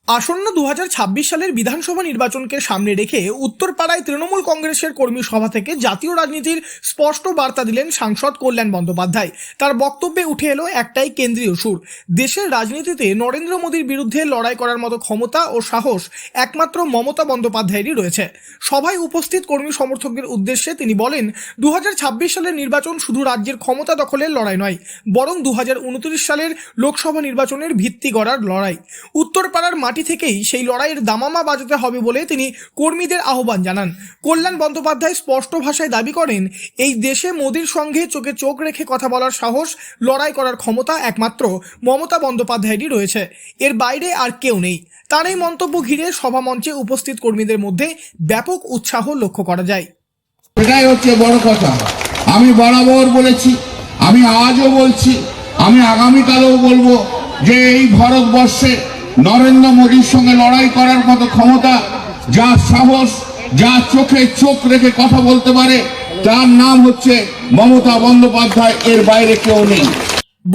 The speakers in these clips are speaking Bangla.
আসন্ন 2026 সালের বিধানসভা নির্বাচনকে সামনে রেখে উত্তরপাড়ায় তৃণমূল কংগ্রেসের কর্মী সভা থেকে জাতীয় রাজনীতির স্পষ্ট বার্তা দিলেন সাংসদ কল্যাণ বন্দ্যোপাধ্যায়। তার বক্তব্যে উঠে এলো একটাই কেন্দ্রীয় সুর, দেশের রাজনীতিতে নরেন্দ্র মোদীর বিরুদ্ধে লড়াই করার মতো ক্ষমতা ও সাহস একমাত্র মমতা বন্দ্যোপাধ্যায়েরই রয়েছে। সভায় উপস্থিত কর্মী সমর্থকদের উদ্দেশ্যে তিনি বলেন, 2026 সালের নির্বাচন শুধু রাজ্যের ক্ষমতা দখলের লড়াই নয়, বরং 2029 সালের লোকসভা নির্বাচনের ভিত্তি গড়ার লড়াই। উত্তরপাড়ার মাটি থেকেই সেই লড়াইয়ের দামামা বাজাতে হবে বলে তিনি কর্মীদের আহ্বান জানান। কল্যাণ বন্দ্যোপাধ্যায় স্পষ্ট ভাষায় দাবি করেন, এই দেশে মোদীর সঙ্গে চোখে চোখ রেখে কথা বলার সাহস, লড়াই করার ক্ষমতা একমাত্র মমতা বন্দ্যোপাধ্যায়েরই রয়েছে, এর বাইরে আর কেউ নেই। তার এই মন্তব্য ঘিরে সভামঞ্চে উপস্থিত কর্মীদের মধ্যে ব্যাপক উৎসাহ লক্ষ্য করা যায়। এটাই হচ্ছে বড় কথা। আমি বরাবর বলেছি, আমি আজও বলছি, আমি আগামীকালও বলবো যে এই ভারতবর্ষে নরেন্দ্র মোদীর সঙ্গে লড়াই করার মতো ক্ষমতা, যা সাহস, যা চোখে চোখ রেখে কথা বলতে পারে, তার নাম হচ্ছে মমতা বন্দ্যোপাধ্যায়, এর বাইরে কেউ নেই।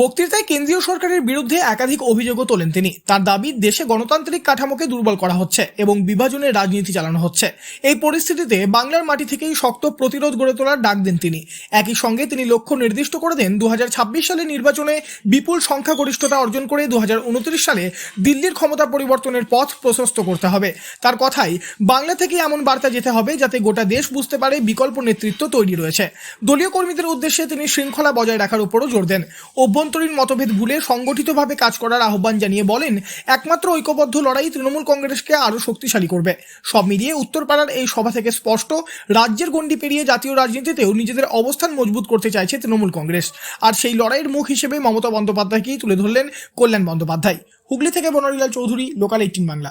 বক্তৃতায় কেন্দ্রীয় সরকারের বিরুদ্ধে একাধিক অভিযোগও তোলেন তিনি। তার দাবি, দেশে গণতান্ত্রিক কাঠামোকে দুর্বল করা হচ্ছে এবং বিভাজনের রাজনীতি চালানো হচ্ছে। এই পরিস্থিতিতে বাংলার মাটি থেকেই শক্ত প্রতিরোধ গড়ে তোলার ডাক দেন তিনি। একই সঙ্গে তিনি লক্ষ্য নির্দিষ্ট করে দেন, 2026 সালের নির্বাচনে বিপুল সংখ্যাগরিষ্ঠতা অর্জন করে 2029 সালে দিল্লির ক্ষমতা পরিবর্তনের পথ প্রশস্ত করতে হবে। তার কথাই, বাংলা থেকে এমন বার্তা যেতে হবে যাতে গোটা দেশ বুঝতে পারে বিকল্প নেতৃত্ব তৈরি রয়েছে। দলীয় কর্মীদের উদ্দেশ্যে তিনি শৃঙ্খলা বজায় রাখার উপরও জোর দেন। অভ্যন্তরীণ মতভেদ ভুলে সংগঠিতভাবে কাজ করার আহ্বান জানিয়ে বলেন, একমাত্র ঐক্যবদ্ধ লড়াই তৃণমূল কংগ্রেসকে আরও শক্তিশালী করবে। সব মিলিয়ে উত্তরপাড়ার এই সভা থেকে স্পষ্ট, রাজ্যের গণ্ডি পেরিয়ে জাতীয় রাজনীতিতেও নিজেদের অবস্থান মজবুত করতে চাইছে তৃণমূল কংগ্রেস। আর সেই লড়াইয়ের মুখ হিসেবে মমতা বন্দ্যোপাধ্যায়কেই তুলে ধরলেন কল্যাণ বন্দ্যোপাধ্যায়। হুগলি থেকে বনরিলাল চৌধুরী, লোকাল 18 বাংলা।